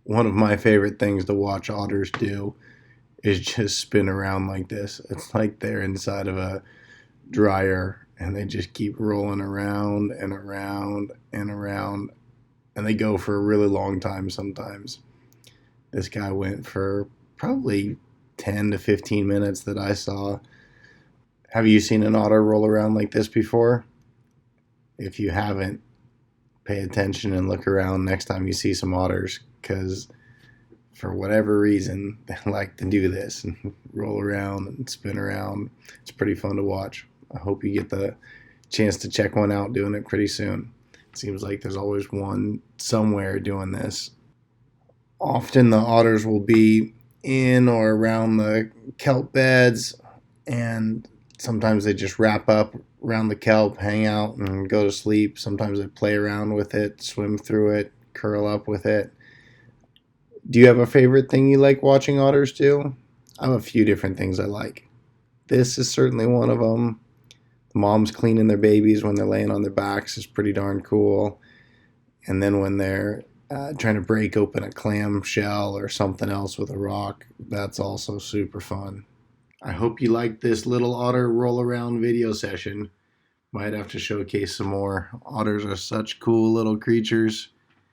One of my favorite things to watch otters do is just spin around like this. It's like they're inside of a dryer and they just keep rolling around and around and around, and they go for a really long time sometimes. This guy went for probably 10 to 15 minutes that I saw. Have you seen an otter roll around like this before? If you haven't, pay attention and look around next time you see some otters, because for whatever reason, they like to do this and roll around and spin around. It's pretty fun to watch. I hope you get the chance to check one out doing it pretty soon. It seems like there's always one somewhere doing this. Often the otters will be in or around the kelp beds, and sometimes they just wrap up around the kelp, hang out, and go to sleep. Sometimes they play around with it, swim through it, curl up with it. Do you have a favorite thing you like watching otters do? I have a few different things I like. This is certainly one of them. The moms cleaning their babies when they're laying on their backs is pretty darn cool. And then when they're trying to break open a clam shell or something else with a rock, that's also super fun. I hope you liked this little otter roll around video session. Might have to showcase some more. Otters are such cool little creatures.